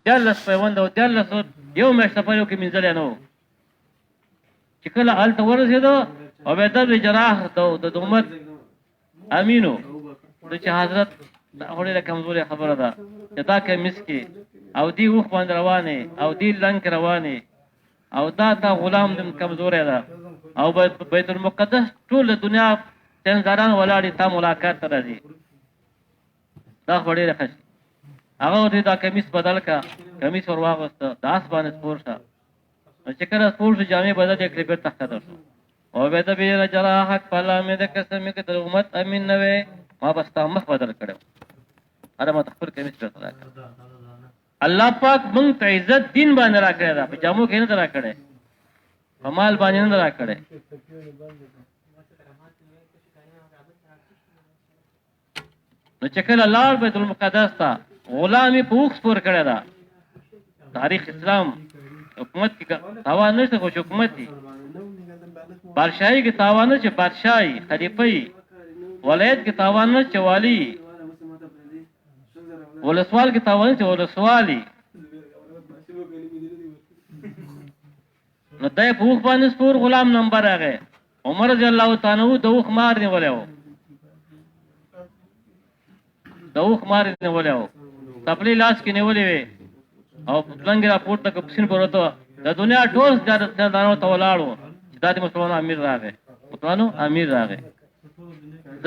14 پیوند او 14 یو میاشت په یو کې منځل نه وو چې کله هلته ورسېدو عبیده بن جراح د امت امینو چې حضرت هغه کمزوري خبره ده چې دا کمیس کې او دی وخ باندې روانه او دی لنک روانه او دا تا غلام دم کمزوري ده او بیت المقدس ټول دنیا تنظران ولاړی تا ملاقات ته راځي دا وړي راخشي هغه ورته دا کمیس بدل کا کمیس ور واغسته داس باندې سپور شه چې کله سپور شه جامې بدل کړې په تخته ده او به د بیر جراح فلا مې د قسم کې د امت امین نه وې ما بس تا مخ بدل کړو اره ما تخبر کمیس په صدا الله پاک مونږ ته عزت دین باندې راکړی دا په جامو کې نه راکړی په مال باندې نه راکړی نو چې کله لار بیت المقدس ته غلامي په وخت پور کړی دا تاریخ اسلام حکومت کې تاوان نشته خو حکومت دي بادشاہي کې تاوان نه چې بادشاہي خلیفہ ولایت کې تاوان نه چې والی ولسوال کې تاوان چې ولسوالي نو دای په وخت باندې سپور غلام نمبر راغی عمر رضی الله تعالی عنہ د وخت مار نه ولیو خپل لاس کې نیولې وي او څنګه راپورټ تک پسین پروت د دنیا ټول دانو ته ولاړو چې د مسلمانانو امیر راغی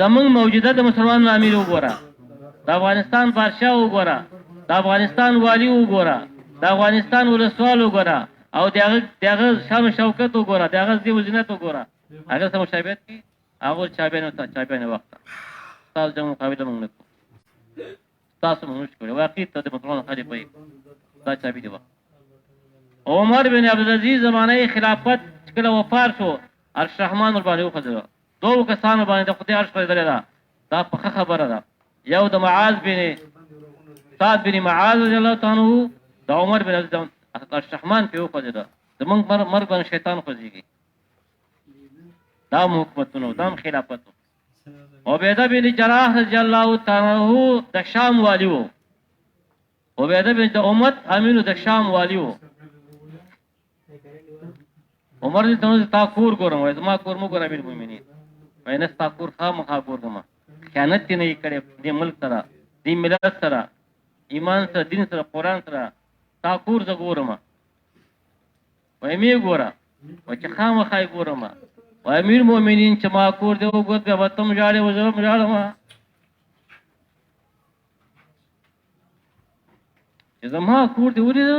زمونږ موجوده د مسلمانانو امیر وګوره د افغانستان بادشاہ وګوره د افغانستان والی وګوره د افغانستان ولسوال وګوره او دغه شان شوکت وګوره دغه دی وزنت وګوره هغه سم مشابهت کی هغه چابینه وخت تاسو د مقابله موږ نه تاسو موږ کړو واقعي ته د مسلمان خلیفہ دا چابي دی عمر بن عبد العزيز زمانه خلافت کله وفات شو عرش الرحمن باندې وخذو دوه کسانو باندې خدای عرش پر دلته دا په خبره ده یو د معاذ بن سعد بن معاذ رضی الله تعالی عنہ د عمر بن عبد الرحمن په وخذو زمونږ مرګ باندې شیطان خوځيږي دا حکومتونو دا خلافت عبیده بن جراح رضی الله تعالی عنہ د شام والی وو عبیده بن امت امینو د شام والی وو عمر دې ته تا کور ګورم وای ما کور مو ګور امیر مومنین وای نه تا کور خامخا ګورم خیانت نه کړي دې ملک سره دې ملت سره ایمان سره دین سره قران سره تا کور ز ګورم وای می ګورم وای چې خامخا ګورم وای امیر مومنین چې ما کور دې وګت به وتم جاړې وزم جاړم چې زما کور دې وریدو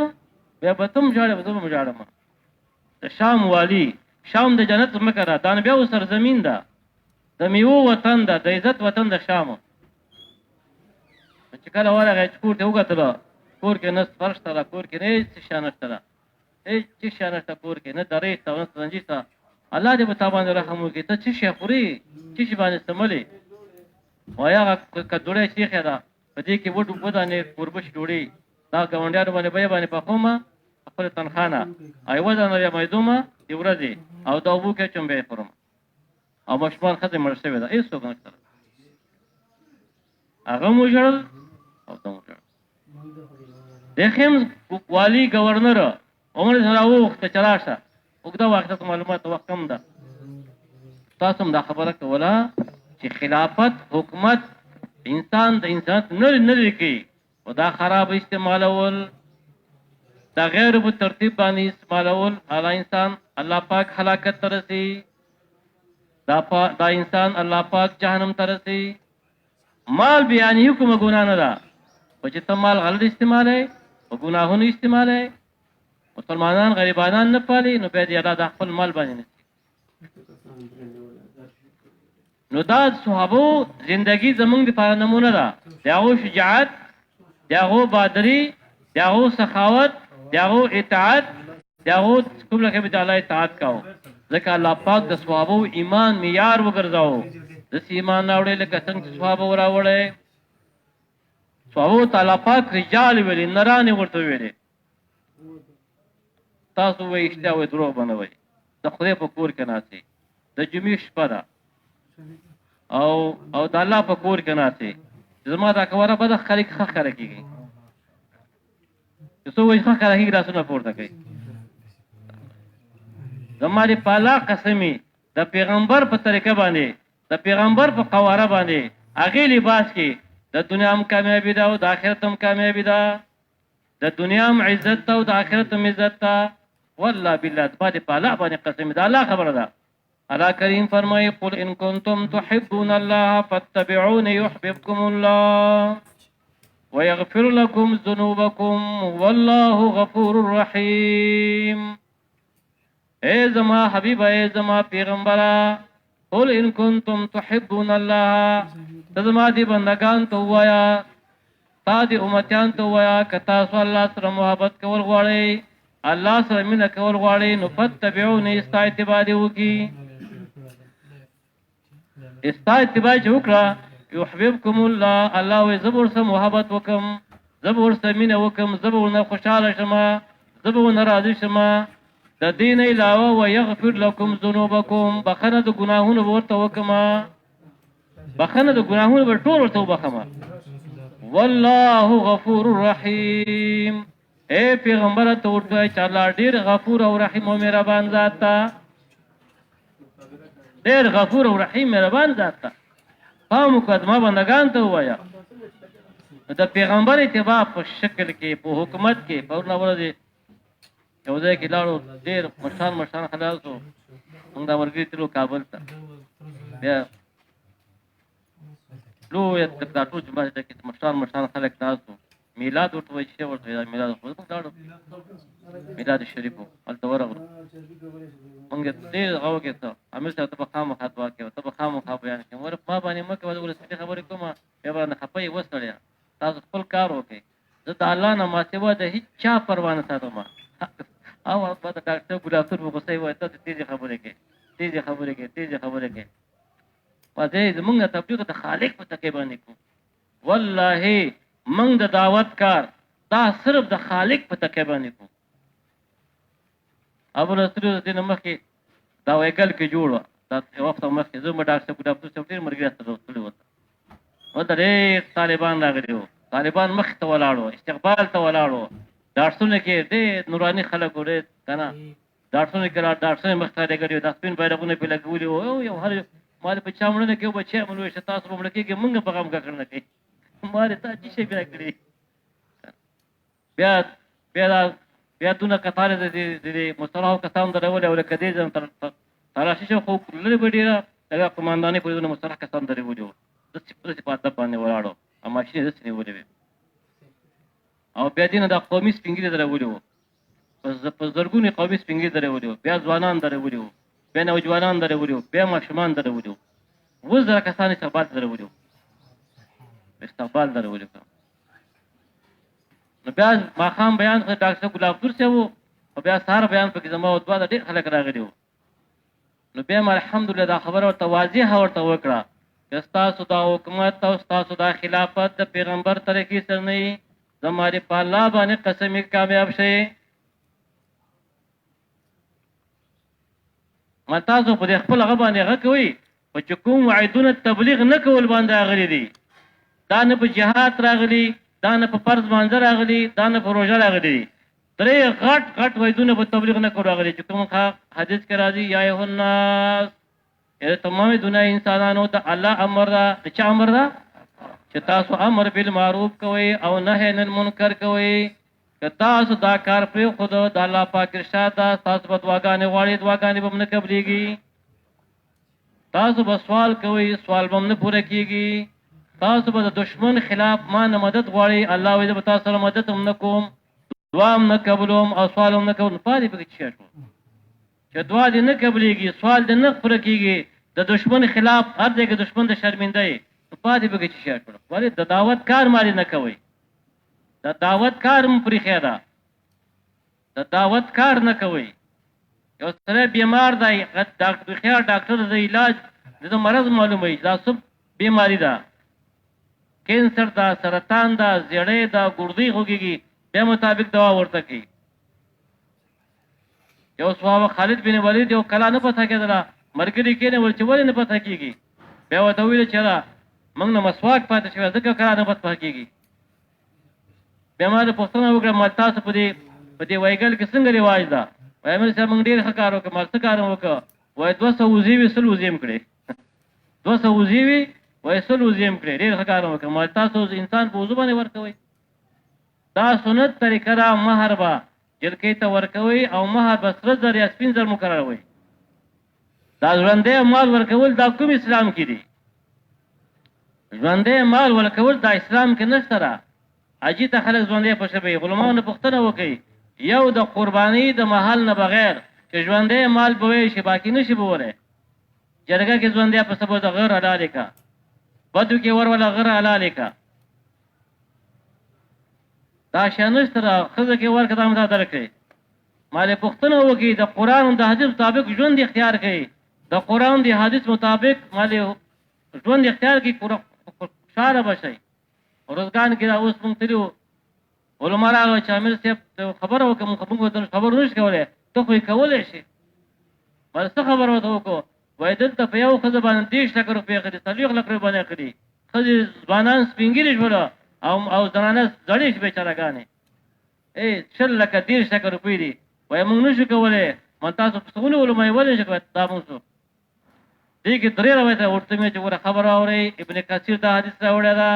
بیا وتم جاړې وزم جاړم د شام والی شام د جنت مکه ده دا بیا سرزمین ده د میوه وطن ده د عزت وطن د شام چې کله ورغه کور ته وګتل کور کې نه فرش ته کور کې نه څه شانشته ده هیڅ شانشته کور کې نه درې ته سنجیته الله دې په تابان رحم وکړي ته چې شخوري چې باندې استعمالي وایا کډوړې شیخ ده په دې کې وډو ودانې قربش ډوړي دا ګاونډیانو باندې په قومه خپل تنخانه ایوازه نه مېدومه دی ورځي او دا وو کې چمبه خورم او مشمار خدای مرسته ودا ایسو کنه هغه موجل او ته موجل دخم والی گورنر عمر سره وخت چلاشه وګدا وخت معلومات وخت کم ده تاسو هم دا خبره کوله چې خلافت حکومت انسان د انسان نه لري او دا خراب استعمالول دا غیر په ترتیب باندې استعمالول اعلی انسان الله پاک هلاکت ترسي دا انسان الله پاک جهنم ترسي مال بیان حکم ګنا نه ده او چې ته مال غلط استعماله او ګناهونه استعماله مسلمانان غریبانان نه پالي نو به دې الله د خپل مال باندې نشي نو دا صحابو زندگی زمونږ د نمونه ده داغو شجاعت داغو بادری داغو سخاوت داغو اطاعت داغو کوم لکه به الله اطاعت کاو ځکه الله پاک د صحابو ایمان معیار وګرځاو د ایمان راوړل لکه څنګه صحابه راوړل صحابو تعالی پاک رجال ویل نرانه ورته ویل تاسو وې اشتیا وې درو بنوي د خدای په کور کې ناسي د جمعې شپه ده او د الله په کور کې ناسي زما دا کوره به د خلک خخره کیږي چې څو وایي ښه کراهي لاسونه پورته کوي زما د پالا قسمي د پیغمبر په طریقه باندې د پیغمبر په قواره باندې هغې لباس کې د دنیا هم کامیابي ده او د آخرت هم کامیابي ده د دنیا هم عزت ده او د آخرت هم عزت ده والله بالله زما د پالا باندې قسمي ده الله خبره ده الله کریم فرمایي قل ان کنتم تحبون الله فاتبعوني يحببكم الله ويغفر لكم ذنوبكم والله غفور رحيم اے زما حبیب اے زما پیغمبرا قل ان کنتم تحبون الله تزما دی بندگان تو وایا تا دی امتیان تو وایا کتا سو الله سره محبت کول غواړي الله سره مینه کول غواړي نو فتبعوني استاتباع دی وکي استاتباع وکړه يحببكم الله الله وي زبر سره محبت وکم زبر سره مینه وکم زبر نه خوشاله شمه زبر نه راضي شمه د دین علاوه ويغفر لكم ذنوبكم بخنه د ګناهونو ورته وکما بخنه د ګناهونو ورته ورته وبخما والله غفور رحیم اے پیغمبر ته ورته چې الله ډیر غفور او رحیم او مهربان ذات تا ډیر غفور او رحیم مهربان ذات تا قوم قدمه بندگان ته وایا د پیغمبر اتباع په شکل کې په حکومت کې په ورنه یو ځای کې لاړو ډېر مشان خلاص وو موږ دا ورګي تلو کابل ته بیا لوی دا ټول جمعه ته کې مشان خلک ناست وو میلاد ورته وایي چې ورته میلاد خو موږ لاړو میلاد شریف هلته ورغلو موږ ډېر غو کې ته امیر صاحب ته به خامخا دعا کوي ته به خامخا بیان کوي ور ما باندې مکه ولسمي خبرې کوم بیا باندې خپې وسړیا تاسو خپل کار وکړئ زه د الله نه ما سوا د هیڅ چا پروا نه ساتم او په ډاکټر ګلابتور په غوسه وای ته تیزه خبره کې پدې زمونږ تبلیغ د خالق په تکي باندې کو والله موږ د دعوت کار دا صرف د خالق په تکي باندې کو ابو رسول دین مخکې دا وایګل کې جوړ دا وخت مخکې زموږ ډاکټر ګلابتور څوټیر مرګ راځي رسول وته و درې طالبان راغلي وو طالبان مخ ته ولاړو استقبال ته ولاړو دارسونه کې دې نوراني خلک وره کنه دارسونه کې دارسونه مختاره غړي د سپین بیرغونه په لګولي او یو هر مال په چامړنه کې بچي مونږ شته تاسو په ملک کې مونږ په غم کا کړنه کې مال ته چې شي بیا کړی بیا دونه کثاره دې مستراو کسان درول او کدي ځم تراشي خو لري وړي دا قومانداني په دونه مستراح کسان درول د څه پاتہ باندې ولاړو اما شي دې نه ولې او بیا دینه د قومي سپینګری درولې وو په زرګونی قومي سپینګری درولې وو بیا ځوانان درولې وو بیا نوجوانان درولې وو بیا ماشومان درولې وو وزره کسان استقبال درولې وو نو بیا ماخام بیان کړ ډاکټر ګلابتور صاحب او بیا سهار بیان پکې زما او دوا د ډېر خلک راغلي وو نو بیا الحمدلله دا خبره ورته واضحه ورته وکړه چې ستاسو دا حکومت او ستاسو دا خلافت د پیغمبر طریقې سره نه زماره په الله باندې قسم کامیاب شي متاسو په خپل غ باندې غ کوي په کوم وعدونه تبلیغ نه کول باندې راغلي دي دا نه په جهاد راغلي دا نه په فرض باندې راغلي دا نه په روزه راغلي درې غټ وعدونه په تبلیغ نه کول راغلي چې کوم حدیث کې راځي یا ایه الناس تمام دنیا انسانانو ته الله امر دا چې امر دا چې تاسو امر بالمعروف کوئ او نهی عن المنکر کوئ که تاسو دا کار پرې خود د الله پاک ارشاد ده تاسو به دعاګانې غواړئ دعاګانې به نه قبلېږي تاسو به سوال کوئ سوال به نه پوره کېږي تاسو به د دشمن خلاف ما نه مدد غواړئ الله وایي زه به تاسو سره مدد هم نه کوم دعا هم نه قبلوم او سوال هم نه کوم پاتې پکې څه شو چې دعا دې نه قبلېږي سوال دې نه پوره کېږي د دشمن خلاف هر ځای کې دشمن د شرمنده یې پاتې به کې شي کړو ولې د دعوت کار مالي نه کوي د دعوت کار م پرې خیدا د دعوت کار نه کوي یو سره بیمار دی ډاکټر خیر ډاکټر د علاج د مرض معلوموي دا سب بیماری ده کینسر دا سرطان دا زیړې دا ګردی خوږي به مطابق دوا ورته کوي یو صحابه خالد بن ولید یو کلا نه پته کېدله مرګري کې نه ولچ ولې نه پته کېږي بیا وته ویل چې موږ نه مسواک پاتې شوی ځکه کله نه پته کېږي بیا ما د پوښتنه وکړه ما تاسو په دې وایګل کې څنګه رواج ده وای مې سره موږ ډېر ښه کار وکړ ما څه کار وکړ وای 200 وزې وي 100 وزې کړې 200 وزې وي وای 100 وزې کړې ډېر ښه کار وکړ ما تاسو انسان په وضو باندې ورکوي دا سنت طریقه را مہر با جلکې ته ورکوي او مہر به سره زر یا سپین زر مقرروي دا ژوندې مال ورکول دا کوم اسلام کې دي ژوندې مال ورکول دا اسلام کې نشته را اجي ته خلک ژوندې په شبي علماء نه پوښتنه وکړي یو د قرباني د محل نه بغیر چې ژوندې مال بوي شي باقي نشي بوره جرګه کې ژوندې په سبب د غیر حلال کا بدو کې ور ولا غیر حلال کا دا شانش تر خزه کې ور کدام دا درکې مال پښتنه وکي د قران او د حدیث مطابق ژوند اختیار کړي د قران د حدیث مطابق مال ژوند اختیار کړي شاره بشي ورزګان کې دا اوس مونږ تلو علماء راغلي چې امیر صاحب خبر وکم خبر نش کوله ته خو کولای شي بل څه خبر وته وکړو وای دلته په یو خزه باندې 10 لک روپۍ خري 30 لک روپۍ باندې خري خزه ځوانان سپینګری شول او زنانه زړې شي بیچارهګانې شل لک 10 لک روپۍ دي وای موږ نشو کولای من تاسو په څونه علماء ولې شي دا موږ دې کې درې راوته ورته مې چې خبر اوري ابن کثیر دا حدیث راوړی دا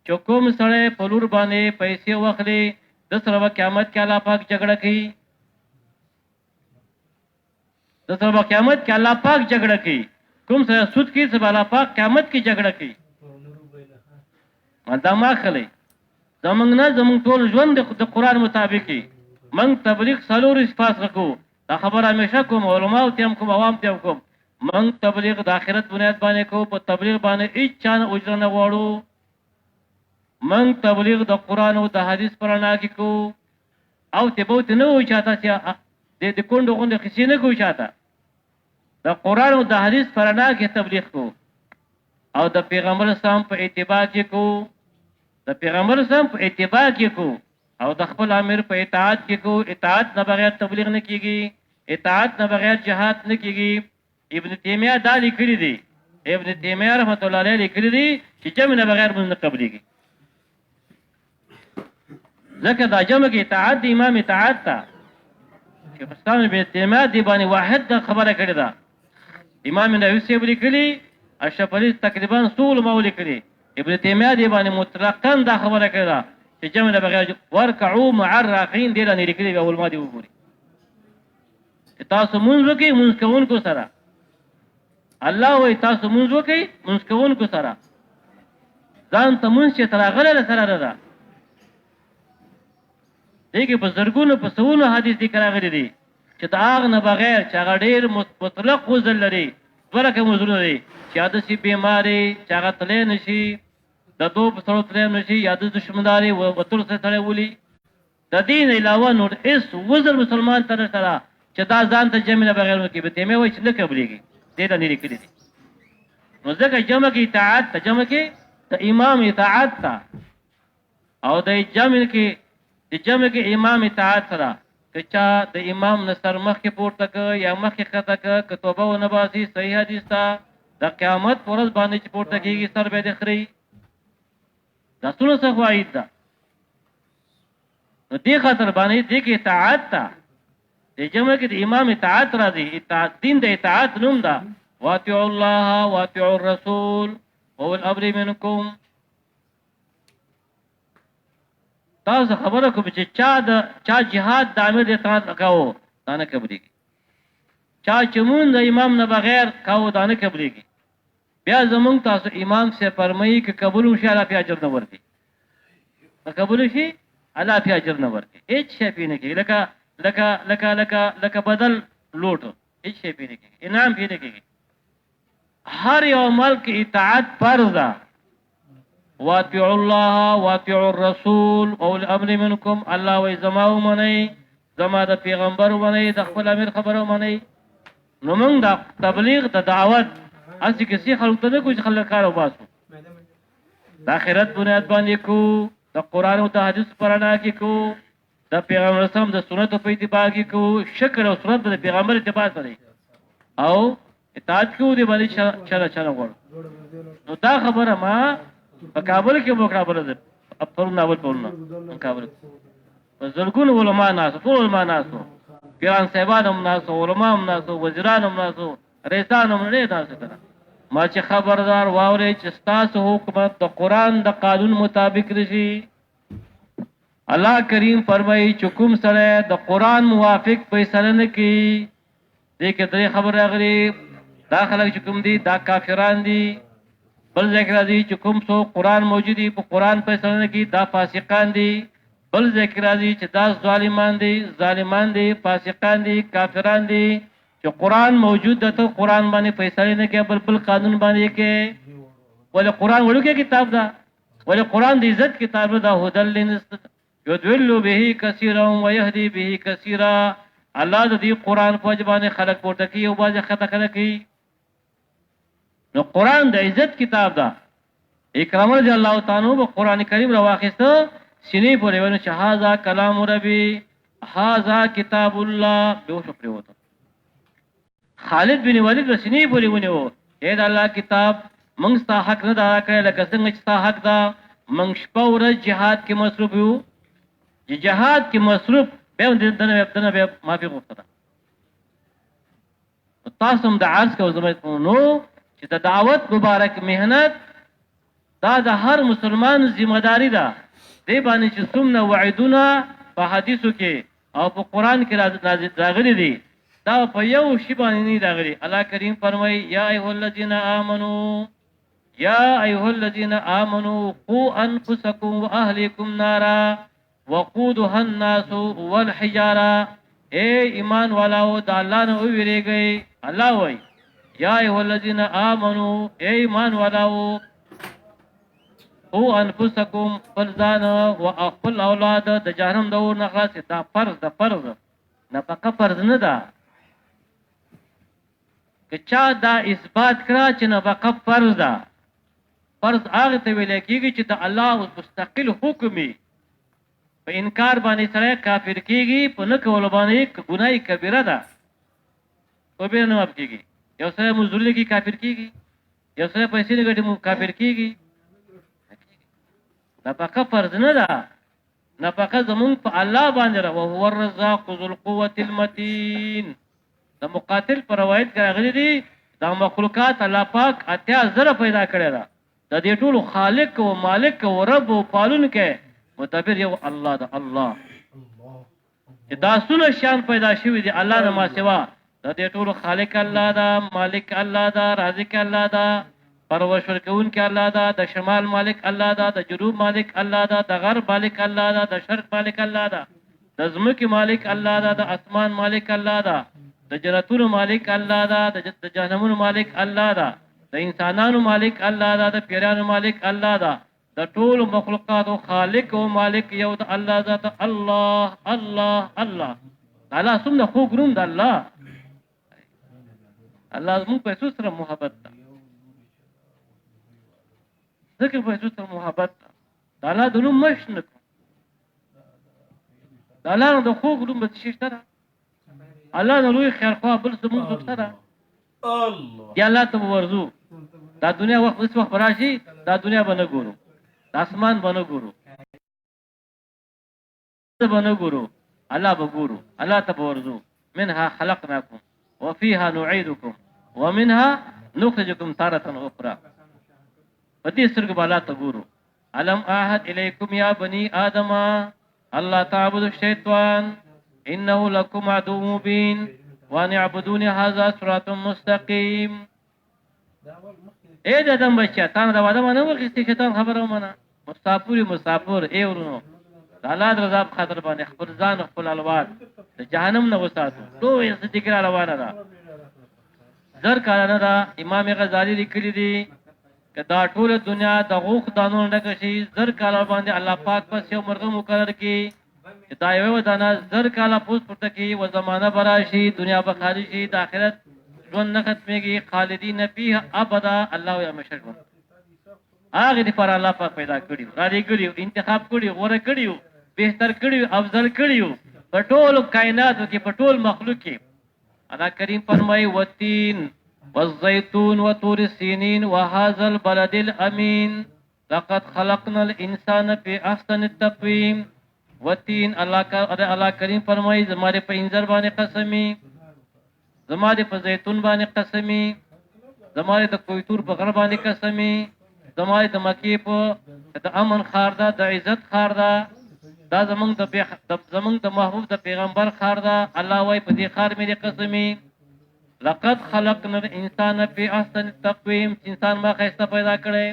چې کوم سړی په لور باندې پیسې واخلي د سره قیامت کې الله پاک جګړه کوي د سره قیامت کې الله پاک جګړه کوي کوم سره سود کې سبا الله پاک قیامت کې جګړه کوي دا ما خلې زمنګ نه زمنګ ټول ژوند د قران مطابق من تبلیغ سلور اسپاس کو دا خبر همیشه کوم علماء او تیم کوم عوام تیم کوم من تبلیغ د آخرت بنیاد باندې کو په تبلیغ باندې هیڅ چانه اجر نه غواړو من تبلیغ د قران او د حدیث پرانا کې کو او ته بوت نه و چاته چې د کوندو غونډه خسي نه کو چاته د قران او د حدیث پرانا کې تبلیغ کو او د پیغمبر سم په اتباع کې کو د پیغمبر سم په اتباع کې کو او د خپل امیر په اطاعت کې کو اطاعت نه بغیر تبلیغ نه کیږي اطاعت نه بغیر جهاد نه کیږي ابن تیمیه دا لیکلی دی ابن تیمیه رحمت الله علیه لیکلی دی چې جمع نه بغیر مونږ نه قبليږي ځکه دا جمع کې اطاعت د امام اطاعت تا چې پښتون ابن تیمیه دی باندې واحد خبره کړې ده امام نووي سی لیکلی اشرف علي تقریبا سول مولي کړي ابن تیمیه دی باندې مطلقاً دا خبره کړې ده چې جمع نه بغیر ورکعوا مع الراکعين دی نه لیکلي اول ما دی وګوري تاسو مونږ وکي مونږ کوونکو سره الله وای تاسو مونږ وکي مونږ کوونکو سره ځان ته مونږ چې تراغله سره ده دغه په زرګونو په سونو حدیث ذکر راغلي دي چې دا هغه نه بغیر چې هغه ډیر مطلق وزل لري ورکه مزرونه دي چې حادثي بیماری چې هغه تلې نشي د دوه په سره تلې نشي یا د دشمنداري او وتر سره تلې ولي د دین علاوه نور اس وزر مسلمان تر سره چې دا ځان ته جمع نه بغیر کې به تیمه وای چې نه قبليږي دې ته نه لیکلي دي نو ځکه جمع کې اطاعت ته جمع کې د امام اطاعت ته او د جمع کې امام اطاعت سره که چا د امام نصر مخ کې پورته ک یا مخ کې خطا ک توبه و نباسي صحیح حدیث ته د قیامت پرز باندې چې پورته کېږي سر به د خري دا څونه څه فائد ده نو دې خاطر باندې دې کې اطاعت ته د جمع کې د امام اطاعت راځي اطاعت دین د اطاعت نوم ده واطيعوا الله واطيعوا الرسول او الامر منکم تاسو خبره کوم چې چا جهاد د امیر د اطاعت وکاو دا نه قبليږي چا چمون د امام نه بغیر کاو دا نه قبليږي بیا زمونږ تاسو امام سے فرمایي چې قبول وشي الله په اجر نه ورکړي قبول شي الله په اجر نه ورکړي هیڅ شی پینې کې لکه بدل لوټ هیڅ شی پینې کې انعام پینې کې هر یو عمل کې اطاعت فرض ده واطيعوا الله واطيعوا الرسول او الامر منكم الله و زماو منی زما د پیغمبر منی د خپل امیر خبرو منی نو موږ د تبلیغ د دعوت اسی کسی خلق ته نه کوم خلک کار وباسو د آخرت بنیاد باندې کو د قران او د حدیث پرانا کې کو د پیغمبر سم د سنت په اتباع کې کو شکر او سنت د پیغمبر اتباع سره او اطاعت کو دی باندې چلا غوړ نو دا خبره ما په کابل کې مو خبره ده پرونه اول پرونه کابل زرګون علما ناسو ټول علما ناسو پیران صاحبان هم ناسو علما هم ناسو وزیران هم ناسو رئیسان هم نه ناسو کنه ما چې خبردار واوري چې ستاسو حکومت د قران د قانون مطابق رشي الله کریم فرمایي چې کوم سره د قران موافق فیصله نه کوي دې کې درې خبر راغلي دا خلک چې کوم دي دا کافران دي بل ذکر راځي چې کوم څو قران موجود دي په قران فیصله نه کوي دا فاسقان دي بل ذکر راځي چې دا ظالمان دي فاسقان دي کافران دي چې قران موجود ده ته قران باندې فیصله نه کوي بل قانون باندې کوي ولې قران ورکه کتاب ده ولې قران د عزت کتاب ده هدل للناس يدل به كثيرا ويهدي به كثيرا الله د دې قران په ځبانه خلق پورته کوي او باز خطا کوي نو قران د عزت کتاب ده اکرام رضی الله تعالی په قران کریم راوخسته سینې پورې ونه شهاذا کلام ربي هاذا کتاب الله به شکر وته خالد بن ولید سینې پورې ونه و اې د الله کتاب موږ ستا حق نه دا کړل لکه څنګه چې ستا حق دا موږ شپه ورځ jihad کې مصروف یو جهاد کې مصروف به دنه به معافي غوښته تاسو هم د عرض کو زموږ نو چې د دعوت مبارک مهنت دا د هر مسلمان ذمہ داری ده دی باندې چې څومره وعدونه په حدیثو کې او په قران کې راغلي دي دا په یو شی باندې نه راغلي الله کریم فرمایي یا ایه الذین آمنوا قوا انفسکم واهلیکم نارا وقودها الناس والحجاره اے ایمان والاو د الله نه ویریږئ الله وای یا ایه الذین آمنوا اے ایمان والاو او انفسکم فرزان و اخفل اولاد د جهنم د اور نه خلاص دا فرض نه پکا فرض نه ده که چا دا اثبات کړه چې نه پکا فرض ده فرض هغه ته ویل کېږي چې د الله مستقل حکمي په انکار باندې سره کافر کېږي په نه کول باندې ګناه کبیره ده او به نه ماب کېږي یو سره مزدوري کې کافر کېږي یو سره پیسې نه ګټي کافر کېږي نفقه فرض نه ده نفقه زمون په الله باندې را او هو الرزاق ذو القوه المتين د مقاتل پر روایت کې راغلي دي دا مخلوقات الله پاک اتیا زره پیدا کړی دا د دې ټولو خالق او مالک او رب او پالون کې متبر یو الله دا الله دا څونه شان پیدا شوی دي الله نه ما سوا د دې ټولو خالق الله دا مالک الله دا رازق الله دا پرورش ورکون کې الله دا د شمال مالک الله دا د جنوب مالک الله دا د غرب مالک الله دا د شرق مالک الله دا د زمکه مالک الله دا د اسمان مالک الله دا د جنتونو مالک الله دا د جهنمونو مالک الله دا د انسانانو مالک الله دا د پیرانو مالک الله دا د ټول مخلوقاتو خالق او مالک یو د الله ذات الله الله الله الله څومره خو ګروم د الله الله موږ په سره محبت ده ذکر په سره محبت ده الله د نوم مشنک الله د خو ګروم به شته الله د لوی خیر خوا بل زموږ سره الله یا الله ته ورزو دا دنیا وخت راشي دا دنیا به نه ګورو د اسمان به نه ګورو الله به ګورو الله ته ورزو منها خلقناكم وفيها نعيدكم ومنها نخرجكم تارة أخرى پدې سرګ بالا ته ګورو علم احد الیکم یا بنی آدم الله تعبد الشیطان انه لكم عدو مبين وان اعبدوني هذا صراط مستقيم اے د ادم بچا تا دا واده باندې ورغستی شیطان خبره ومنه مسافر ای ورونو الله رضا خاطر باندې خپل ځان خپل الواد د جهنم نه وساتو دوی ذکر روانه ده زر کارانه ده امام غزالی لیکلی دي کدا ټول دنیا د غوخ دانو نه کشي زر کاله باندې الله پاک پس یو مرغه مقرر کی دا یو دانا زر کاله پوس پټه کی و زمانہ براشي دنیا به خالي شي د آخرت ژوند نه ختميږي خالدین فیه ابدا الله یا مشرون هغه دي پر الله پاک پیدا کړیو را دي کړیو انتخاب کړیو غوړه کړیو بهتر کړیو افضل کړیو په ټول کائناتو کې په ټول مخلوق کې الله کریم فرمایي وتین والزيتون وطور السينين وهذا البلد الامين لقد خلقنا الانسان فی احسن التقویم وتین الله کریم فرمایي زماره په انځر باندې قسمی، زماره په زیتون باندې قسمی، زماره د کویتور په غر باندې قسمی، زماره د مکی په د امن خار ده، د عزت خار ده، دا زمونږ د محبوب د پیغمبر خار ده. الله وايي په دې خار مې قسمی. لقد خلقنا الانسان فی احسن التقویم، انسان ما خسته پیدا کړي،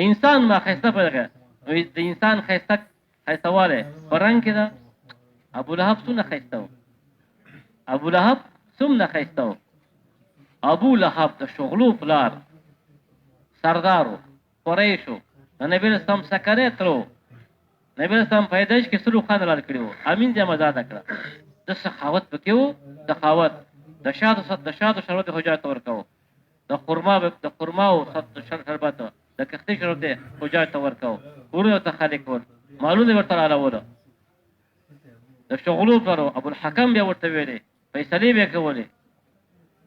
انسان ما خسته پیدا کړي. د انسان خیستواله پرنګ کې ده. ابو لهب څونه خیسته و، ابو لهب څومره خیسته و. ابو لهب د شغلو پلار سردارو قریشو د نبی اسلام سکره ترو، نبی اسلام پیدائش کې سلو خان لار کړو، امین جمع آزاد کړه. د سخاوت پکې وو، سخاوت د شاده شربت حجات ورکاو، د خرما او شربت د کښتۍ شربت حجات ورکاو، ورته ته خالق ور مالونه ورته علاوه د شغلو پرو. ابو الحکم بیا ورته ویلې فیصله به کولې.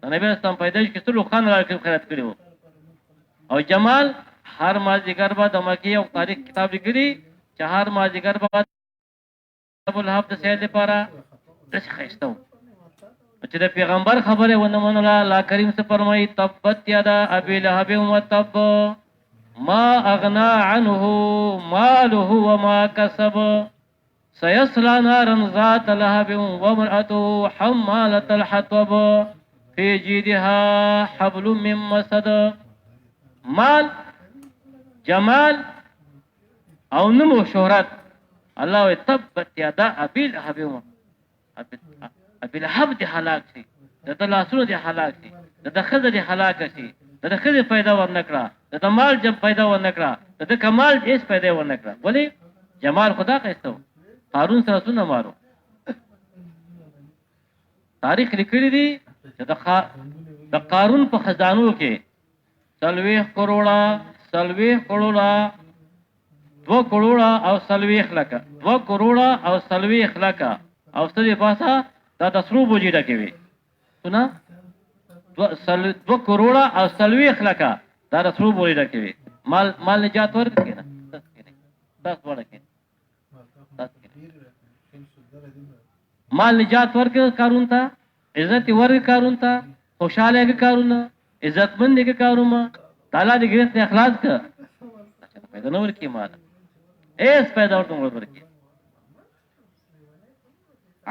د نبی اسلام پیدائش کې سلو خان لار کې خیرات کړو. او جمال هر مازیګر بعد د مکی او تاریخ کتاب لیکلي چې هر مازیګر بعد ابو لهب د سید لپاره داسې خیسته و چې د پیغمبر خبره ونه منله. الله کریم څه فرمایي تبت یدا ابي لهب وتب ما اغنى عنه ماله وما كسب سيصلى نارا ذات لهب وامرأته حمالة الحطب في جيدها حبل من مسد. مال جمال او نمو شهرت. الله وی تبت یدا ابي لهب، ابي لهب دي هلاک شي، د لاسونو دي هلاک شي، د خزه دي هلاک شي، د خزه پیدا ورنکړه، د مال جب پیدا ورنکړه، د کمال هیڅ پیدا ورنکړه. ولی جمال خدا قیستو. قارون سره څونه مارو. تاریخ لیکلی دی چې د قارون په خزانو کې 40 کروڑه 2 کروڑه او 40 لکه 2 کروڑه او 40 لکه او ستې پاسه دا د سرو بوجي ډکوي سنا 2 کروڑه او 40 لکه دا د سرو بوجي ډکوي. مال نجات ورکړي نه تاسو ورکړي مال نجات ورکړي قارون ته، عزت ورکړي قارون ته، خوشاله کې قارون عزت مند کې قارون تعالی دې ګرځي اخلاص کا پیدا نور کی مال ایس پیدا ورته.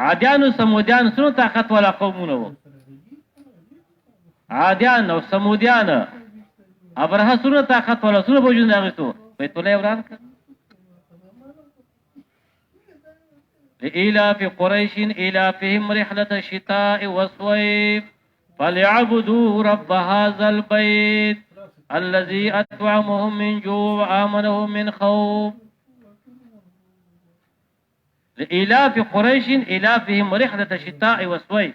عادیان او سمودیان سره طاقت والا قومونه وو. عادیان او سمودیان ابرهه سره طاقت والا سره بوجود راغستو بیت الله وران کړ. لإلاف قريش إلافهم رحلة الشتاء والصيف فليعبدوا رب هذا البيت الذي أطعمهم من جوع وآمنهم من خوف. لإلاف قريش إلافهم رحلة الشتاء والصيف.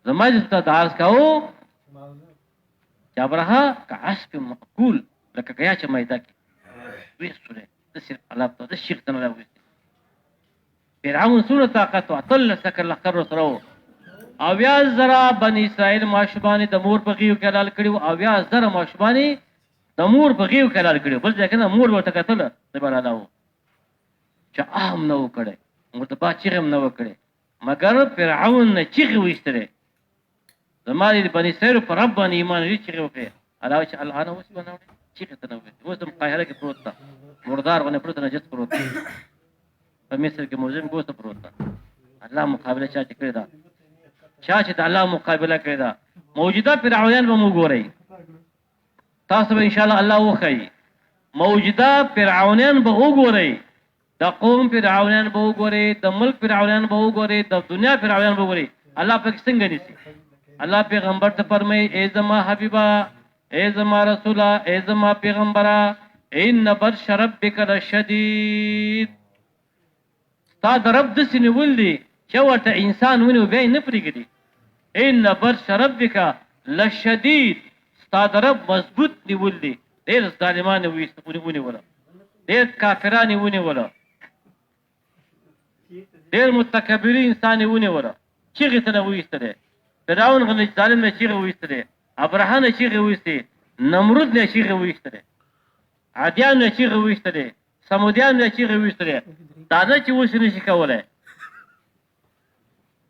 زما جستا دارس کاو چابرها كعصف مقبول لکه کیا چې مایدا کې وېسره د سر الله ته د شیخ تنه راوځي. فرعون سره طاقت او تل سکر لخر سره او یا زرا بني اسرائيل ماشوبانی د مور په غيو کې لال کړو او یا زرا ماشوبانی د مور په غيو کې لال کړو. بل ځکه نه مور ورته کتل د بلاله چې اهم نو کړي مرتبه چیرم نو کړي مگر فرعون نه چیغ وېستره زماري بني اسرائيل پر رب باندې ایمان لري چیغ وکړي. علاوه چې الان اوس بناوي چیغ ته نو اوس د قاهره کې پروت تا مردار باندې پروت نه جس پروت په مصر کې موزم ګوست پروت تا. الله مقابله چا کړی دا چا چې د الله مقابله کړی دا موجوده فرعونان به مو ګورئ تاسو به ان شاء الله الله وخی. موجوده فرعونان به وګورئ، د قوم فرعونان به وګورئ، د ملک فرعونان به وګورئ، د دنیا فرعونان به وګورئ. الله پاک څنګه نيسي. الله پیغمبر ته فرمایي ای زما حبیبا، ای زما رسولا، ای زما پیغمبره، ان بطش ربک لشدید. تا د رب د سینول دي چې ورته انسان ونیو بیا نه پرېږدي. ان بطش ربک لشدید. ستا د رب مضبوط نیول دي. ډېر ظالمان ونیوله، ډېر کافران ونیوله، ډېر متکبرین انسان ونیوله. چیغې ته نه وایستلی فرعون غلی ظالم نه چیغې وایستلی ابراهیم نه چیغې ویستې، نمرود نه چیغې ویستلې، عادیان نه چیغې ویستلې، سمودیان نه چیغې ویستلې. دا نه چې اوس نشي کولی،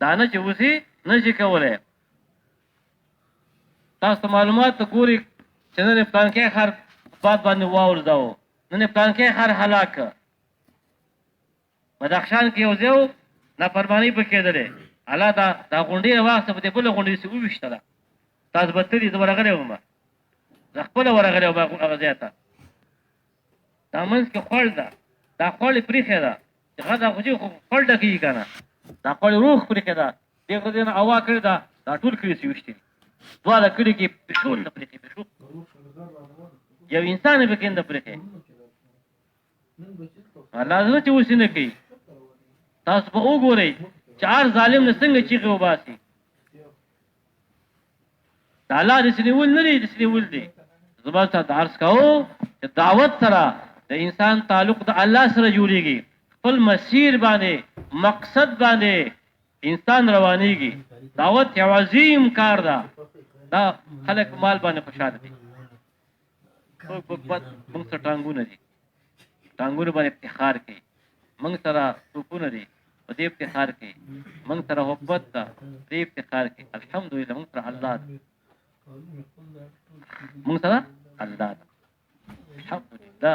دا نه چې اوس نشي کولی. تاسو معلومات ته ګورئ چې نن پلانکی خر باد باندې واورځاو، نن پلانکی خر هلاک. بدخشان کې یو ځای و نافرماني پکې کېدلې، الله دا غونډۍ راواخیسته په دې بله غونډۍ سې وویشتله. تاسو به تللي، زه ورغلی وم، زه خپله ورغلی وم هغه ځای ته. دا منځ کې خوړ ده، دا خوړ یې پرېښې ده چې دا خو چې خوړ ډکېږي که نه، دا خوړ یې روغ پرېښې ده، دې خو دې نه هوا کړې ده، دا ټول کلي سې ویشتې دي. دواړه کلي کې پیشو نه پرېښې، پیشو یو انسان یې پکې نه پرېښې. الله زه چې اوس نه کوي. تاسو به وګورئ چې هر ظالم نه څنګه چیغې وباسي. د الله داسې نیول نه دی، داسې نیول دی. زه به تاسو ته عرض کوم چې دعوت سره د انسان تعلق د الله سره جوړېږي. خپل مسیر باندې مقصد باندې انسان روانېږي. دعوت یو عظیم کار ده. دا خلک مال باندې خوشحاله دي. موږ سره ټانګونه دي، ټانګونه باندې افتخار کوي. موږ سره توپونه دي، په دې افتخار کوي. موږ سره محبت ده، دې افتخار کوي. الحمدلله موږ سره الله ده، موږ سره الله ده. الحمدلله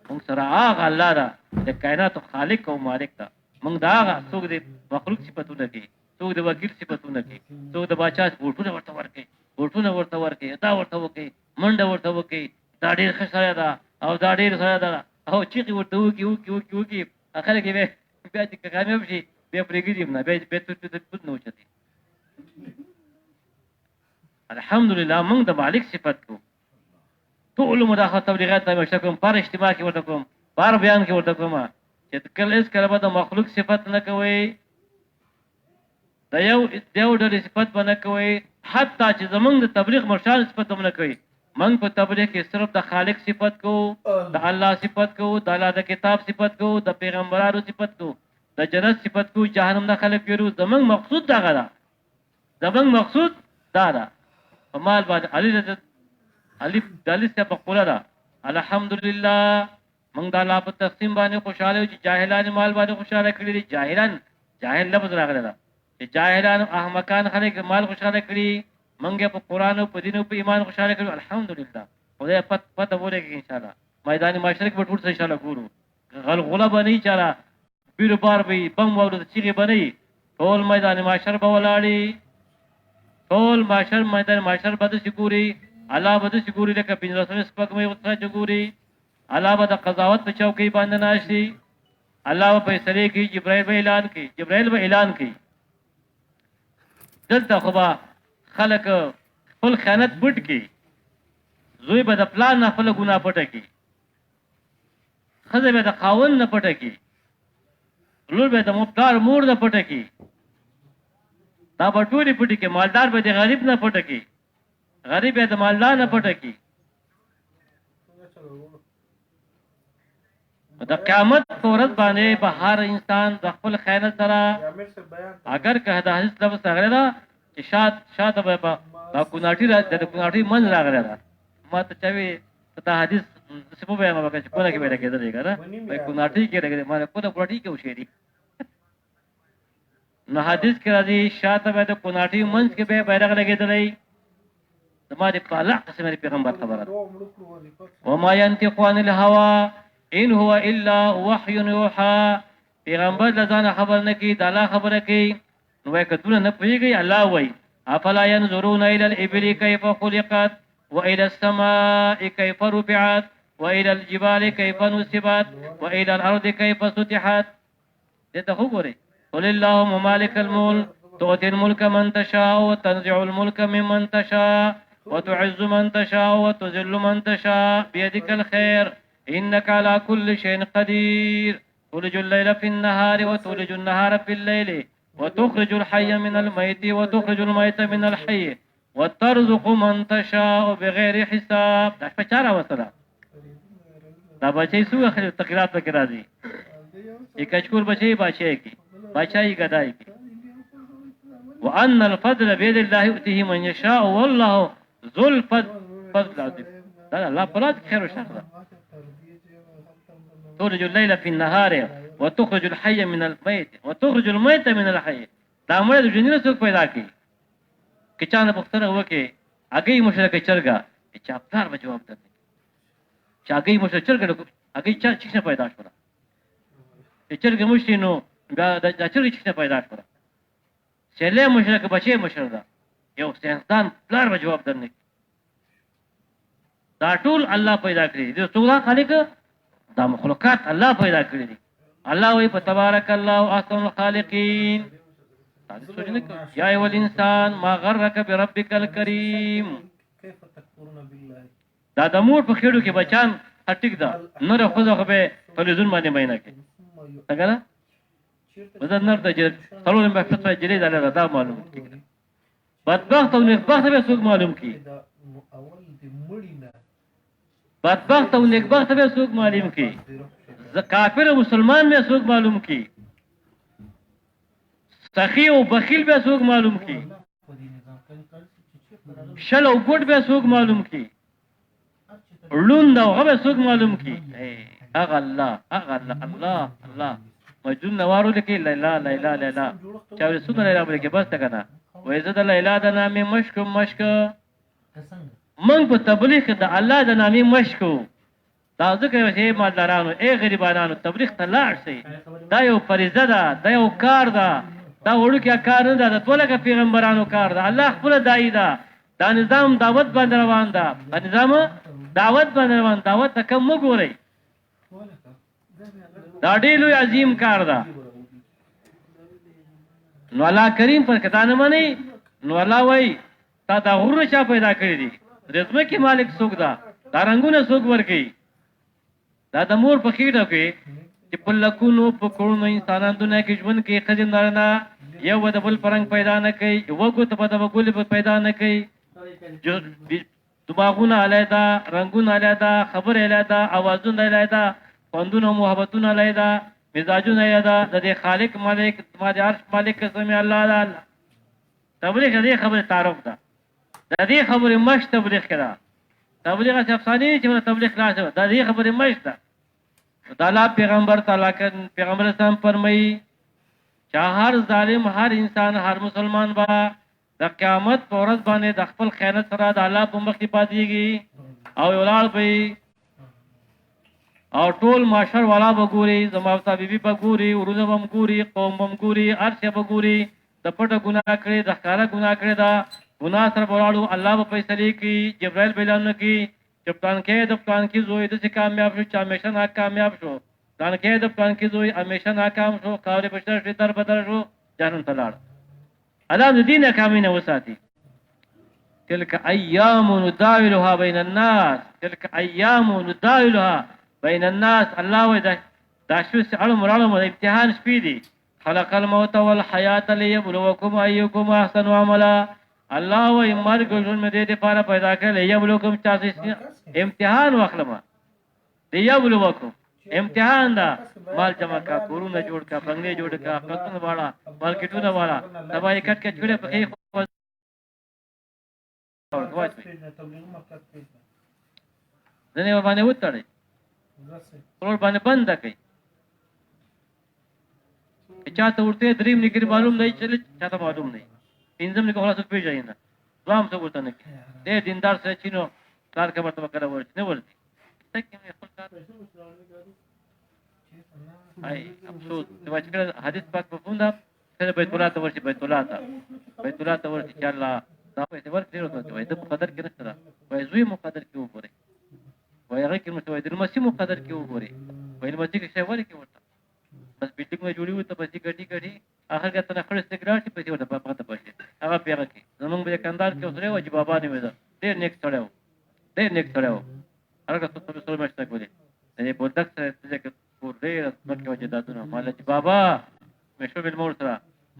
موږ سره هغه الله ده د کائناتو خالق او مالک ده. موږ د هغه څوک د مخلوق صفتونه کوي، څوک د وکیل صفتونه کوي، څوک د باچا بوټونه ورته ورکوي، بوټونه ورته ورکوي، دا ورته وکوي، منډه ورته وکوي، دا ډېر ښه سړی ده او دا ډېر سړی ده، او چیغې ورته وکړي وکړي وکړي وکړي. خلک یې بیا چې کامیاب شي بیا پرېږدي هم نه، بیا تود نه اوچتي. الحمدلله موږ د مالک صفت کوو. ټولو مداخله تبلیغات ته همیشه کوم، پر اجتماع کې ورته کوم، پر بیان کې ورته کوم چې کله هېڅکله به د مخلوق صفت نه کوئ، د یو ډلې صفت به نه کوئ، حتی چې زمونږ د تبلیغ مرشان صفت هم نه کوئ. موږ په تبلیغ کې صرف د خالق صفت کوو، د الله صفت کوو، د الله د کتاب صفت کوو، د پیغمبرانو صفت کوو، د جنت صفت کوو، جهنم نه خلک ویرو. زمونږ مقصود دغه ده، زمونږ مقصود دا ده. په مال باندې علي صاحب مقوله ده، الحمدلله موږ د الله په تقسیم باندې خوشحاله یو چې جاهلان مال باندې خوشحاله کړي دي. جاهل لفظ راغلی ده چې جاهلان احمقان خلک مال خوشحاله کړي، موږ په قرآن او په دین او په ایمان خوشحاله کړو. الحمدلله خدای پته ولګي انشاءالله. میدان معاشره کې به ټول څه انشاءالله ګورو، غلغله به نه وي چاله، بیر بار به وي، بم واورېده چیغې به نه وي. ټول میدان معاشر به ولاړې، ټول میدان معاشر به داسې ګوري، الله به داسې ګوري لکه 15 سپوږمۍ ورته چې ګوري. الله به د قضاوت په چوکۍ باندې ناست وي، الله به فیصلې کوي، جبرائیل به اعلان کوي. دلته خو به خلک خپل خیانت پټ کړي، زوی به د پلار نه خپله ګناه پټه کړي، ښځه به د خاوند نه پټه کړي، لور به د پلار مور نه پټه کړي. دا به ټولې پټې کړي. مالدار به د غریب نه پټه کړي، غریب به د مالدار نه پټه کړي. د قیامت په ورځ باندې به هر انسان د خپل خیانت سره، اگر که د حدیث لفظ راغلی ده چې شاته به دا کوناټي منځ راغلی ده، ما ته چا وي دا حدیث داسې مه بیانوه چې کونه کې به لګېدلی که نه، کوناټي کې لګېدلی، ما کوناټي کې وشېري. نو حدیث کې راځي شاته به د کوناټي منځ کې به بیرغ لګېدلی. زما د پاله قسم د پیغمبر خبره ده. وما ينطق عن الهوى ان هو الا وحي يوحى. پیغمبر له ځانه خبر نه کوي، د الله خبره کوي. نو وایي که دونه نه پوهېږئ، الله وایي افلا ينظرون الى الابل كيف خلقت والى السماء كيف رفعت والى الجبال كيف نصبت والى الارض كيف سطحت. دې ته وګورئ. قل اللهم مالك الملك تؤتي الملك من تشاء وتنزع الملك ممن تشاء وتعز من تشاء وتذل من تشاء بيدك الخير إنك على كل شيء قدير. تولج الليل في النهار وتولج النهار في الليل وتخرج الحي من الميت وتخرج الميت من الحي وترزق من تشاء بغير حساب. دا شپه چا راوستله؟ دا بچی څو تقریرات پکې راځي چې کچکور بچی بادشاهي کوي، بادشاهي ګدای کوي. وان الفضل بيد الله يؤتيه من يشاء والله ذو الفضل العظيم. دا الله پلاد خیر او شر ده. تولج الليل في النهار وتخرج الحي من الميت وتخرج الميت من الحي. دا مړ د ژوندي څوک پیدا کوي. که چا نه پوښتنه وکړي هګۍ مشرک چرګه چا پلار به جواب درکړي چې هګۍ مشرک چرګه هګۍ چا څنګه پیدا شوه چې چرګ مشري نو دا چرګ څنګه پیدا شوه چله مشرک بچي مشر ده یو سیاستدان پلار به جواب درنه دا ټول الله پیدا کړی دي څوک خالق دا مخلوقات الله پیدا کړی دي. الله وی تبارک الله احسن الخالقین. یا ایها الانسان ما غرک بربک الکریم. دا د مور په خېړو کې بچان هټیک ده نور خو ځخه به تلویزیون باندې مینه کوي څنګه وزن نر ته چې څلور مې فتوا جری ده دا معلوم کیږي بدبخت او نیکبخت به څوک معلوم کی بدبخت او نیکبخت به څوک معلوم کی کافر او مسلمان به څوک معلوم کی سخی او بخیل به څوک معلوم کی شل او ګډ به څوک معلوم کی لوند او غو به څوک معلوم کی اغه الله الله الله مجنون نوارو لکی لیلا لیلا لیلا چاوی سود لیلا بلکی بس تکنا ویزد لیلا دا نامی مشکو من په تبلیغ دا الله دا نامی مشکو دا ذکر وشی مالدارانو ای غریبانانو تبلیغ تا لاړ سی دا یو فریضه ده دا یو کار ده دا وړو کې کار نه ده د ټولګه پیغمبرانو کار ده الله خپل دای ده دا نظام دعوت باندې روان ده نظام دعوت باندې روان دعوت کم وګورئ دا ډېر لوی عظیم کار ده. نو الله کریم پر کته نه مني نو الله وای تا دا غرونه چا پیدا کړی دي رزمه کې مالک څوک ده دا رنگونه څوک ورکي دا د مور په خېټه کې چې په لکونو په کورونو انسانان دنیا کې ژوند کې خزندارنه یو د بل پرنګ پیدا نه کوي یو ګوت په دغه ګل پیدا نه کوي دماغونه علیدا رنگونه علیدا خبر علیدا اوازونه علیدا خوندونه محبتونه علیدا مزاجونه علیدا د دې خالق مالک ما د عرش مالک قسم الله تعالی تبلیغ دې خبره تعارف ده د دې خبره مش تبلیغ کړه تبلیغ افسانه چې تبلیغ خلاص ده د دې خبره مش ده د الله پیغمبر تعالی ک پیغمبر سم فرمایي چې هر ظالم هر انسان هر مسلمان با د قیامت پر ورځ باندې د خپل خیانت سره د الله په مخ کې پاتېږي او ولال به او ټول معاشر والا بګوري زماوتا بیبي بګوري ورونه بم ګوري قوم بم ګوري ارشه بګوري د پټه ګناه کړی د ښکارا ګناه کړی دا ګناه سره ولاړو الله په فیصله کې جبرائیل بیان کې چپتان کې د پلان کې زوی د کامیاب شو چې همیشه ناکامیاب شو پلان کې د پلان کې زوی همیشه ناکام شو کاوله بشر شي در بدر شو جانم تلاړ الله د دین کامینه وساتي تلک ایام نداولها بین الناس تلک ایام نداولها بین الناس الله وای دا شو سره مرالو امتحان شپې دي خلق الموت والحیات ليبلوکم ایکم احسن عملا الله وای مرګ ژوند مې دې لپاره پیدا کړل یبلوکم تاسو امتحان واخلم دی یبلوکم امتحان دا مال جمع کا کورونه جوړ کا بنگلې جوړ کا قطن والا مارکیټونه والا تبای کټ کټ چړې په خې ځنه باندې وټړې ټول باندې بند کړي چاته ورته دریم نګری معلوم نه چل چاته معلوم نه پینځم نه خلاص پیژای نه دوام څه ورته نه دې دیندار سره چینو کار کا مرتبه کړه ورته نه ورته تکه خپل کار ay افسوس د واچکل حدیث پاک مفهوم ده سره بیت الله ته ورشي بیت الله ته ورشي چې الله دا په دې ورته ورته وي د مقدر کې نشته وای زوی مقدر کې وګوري وای هغه کې متوي د مسی مقدر کې وګوري وای د مسی کې شی ورته کې ورته بس بیٹک میں جوړی وي ته پسې ګټي ګټي اخر کې تنه خړ استقرار شي پسې ورته پاتې پاتې هغه پیغه کې زمونږ به کاندار کې اوسره و چې بابا نه ودا ډېر نیک سره هغه څه څه مشته کولی دې په دک سره چې پور ډېر مکه وجه داتونه مال چې بابا مې شو بل مور سره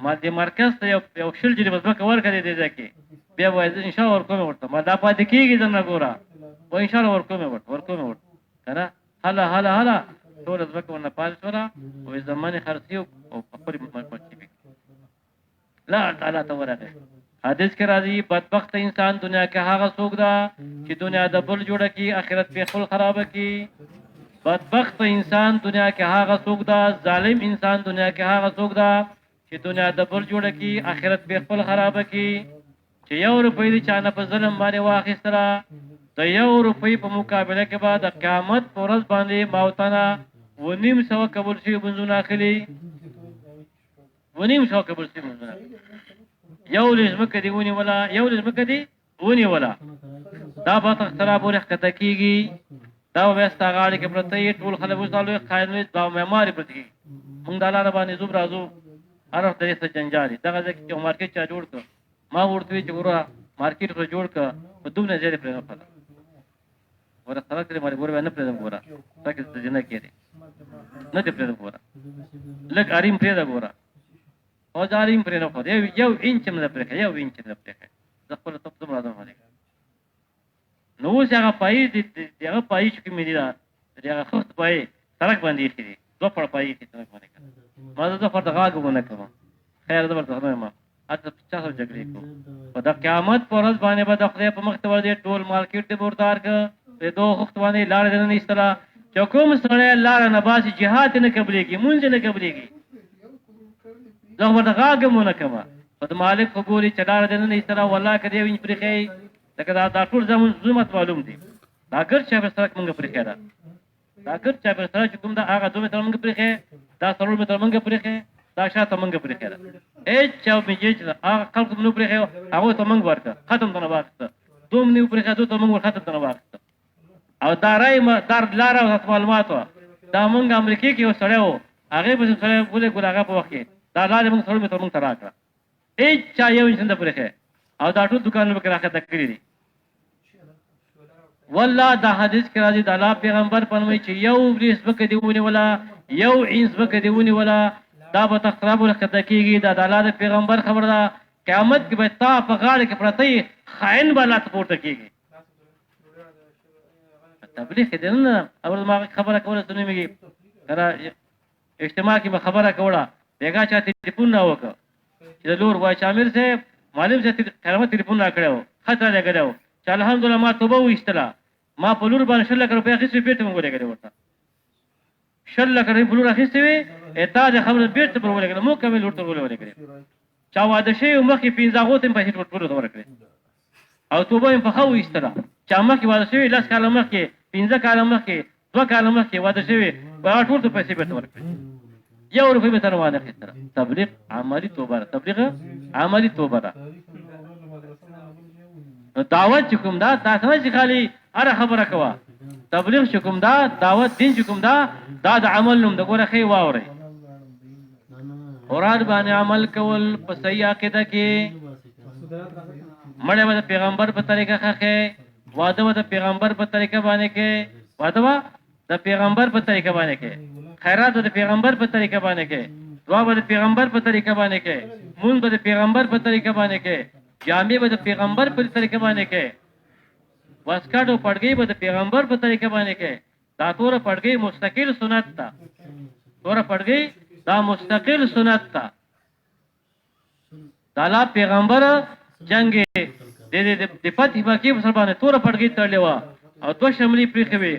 ما دې مرکز ته یو شل جری بس مکه ورکړې دې ځکه بیا وای ان شاء الله ورکوم ورته ما دا پاتې کېږي څنګه ګورا و ان شاء الله ورکوم کنه هلا ټول ځکه ونه پال شورا او زمانه خرسي او خپل مرکز لا تعالی ته ورغه حدیث کې راځي بدبخت انسان دنیا کې هغه څوک ده چې دنیا د بل جوړه کی آخرت په خپل خراب کی بدبخت انسان دنیا کې هغه څوک ده ظالم انسان دنیا کې هغه څوک ده چې دنیا د بل جوړه کی آخرت په خپل خراب کی چې یو روپۍ د چانه په ظلم باندې واخیستله د یو روپۍ په مقابله کې به د قیامت په ورځ باندې ماوتانه 900 قبول شي منځونه اخلي 900 قبول شي منځونه یو لزمکه دی ونی ولا یو لزمکه دی ونی ولا دا به تخترا پورې کته کیږي دا وستا غاړي کې پرته ټول خلک وځالو خاینوي دا معماري پرته موږ د لاره باندې زوب راځو هر وخت دې څه جنجالي دغه چې مارکیټ چا جوړ کړ ما ورته چې ګوره مارکیټ په جوړ کړ په دومره ځای پرې نه پاله ور سره کړې مې ګوره نه پرې ګوره تاکي څه نه کېږي نه دې پرې ګوره لګ اریم پرې ګوره او ځاریم پرې نه خو یو انچ مې پرې یو انچ مې پرې د خپل ته څومره راځم باندې نو څنګه پای دې هغه پای چې مې دی دا هغه خفت پای سرک باندې کړی دوه پر پای کې څنګه باندې ما زه پر دغه غوونه کوم خیر زبر ته ما اته 50 جګړې کو په د قیامت پر ورځ باندې به د خدای په مخ ته ور دي ټول مارکیټ ته بردار ک په دوه وخت باندې لاړ نه ایستلا چې کوم سره لاړ نه باسي jihad نه قبليږي مونږ نه قبليږي زه ورته غوونه کوم په مالک وګوري چې لاړ نه ایستلا والله کدی وین پرې خې لکه دا ټول زمون زمت معلوم دي دا ګر چې په سره موږ پرې خېدا دا ګر چې په سره کوم دا هغه دوه تر موږ پرې خې دا سرور به تر موږ پرې خې دا شاته موږ پرې خېدا چاو می چې هغه خلق نو پرې خې هغه ته موږ ورکا ختم ته نه واخته دوم نیو پرې خې ته موږ ختم ته نه واخته او دا راي ما دار لار او معلومات دا موږ امریکای کې وسړیو هغه په سره بوله ګل هغه په وخت دا لاره موږ سره ته موږ تراکړه چا یو انسان پرې خې او دا ټول دکانونه کې راخه تکړی دي والله دا حدیث کې راځي د الله پیغمبر پنوي چې یو ابلیس بکې دیونه ولا یو انس بکې دیونه ولا دا به تخراب ورکته کیږي دا د الله د پیغمبر خبر ده قیامت کې به تا په غاړه کې پرته خائن بالا پورته کیږي تبلیغ دې نه اور ما خبره کوله سنې میږي کرا اجتماع کې خبره کوله بیګا چاته ټلیفون نه وکړه چې لور وای شامل سے معلم سے قیامت ټلیفون را کړو خطر لګړو چې الحمدلله ما توبه وستله ما په لور باندې 100 لک روپیا خېسې پیټه مونږ لګړې ورته 100 لک روپیا په لور خېسې وي اته د خبره پیټه پر ولګړې مو کمل ورته ولګړې چا واده شي مخې 15 غوته په هیڅ ورته ورکړي او توبه په خو وستله چا مخې واده شي لاس کاله مخې 15 کاله مخې 2 کاله مخې واده شي په ټول ته پیسې پیټه ورکړي یو روپۍ به تر وانه خېستره تبلیغ عملی توبه تبلیغ عملی توبه دعوت کوم دا تاسو نه خالي هر خبره کوا تبلیغ کوم دا دعوت دین کوم دا د عمل نوم د ګوره خې واوري اوراد باندې عمل کول په صحیح عقیده کې مړه د پیغمبر په طریقه خخه واده د پیغمبر په طریقه باندې کې واده د پیغمبر په طریقه باندې کې خیرات د پیغمبر په طریقه باندې کې دعا د پیغمبر په طریقه باندې کې مونږ د پیغمبر په طریقه باندې کې جامع به د پیغمبر په طریقه باندې کې واسکاټو پړګي به د پیغمبر په طریقه باندې کې دا تور پړګي مستقل سنت تا تور پړګي دا مستقل سنت تا دا لا پیغمبر جنگ د فتح باقي په سر باندې تور پړګي تړلې و او دو شملي پرې خوي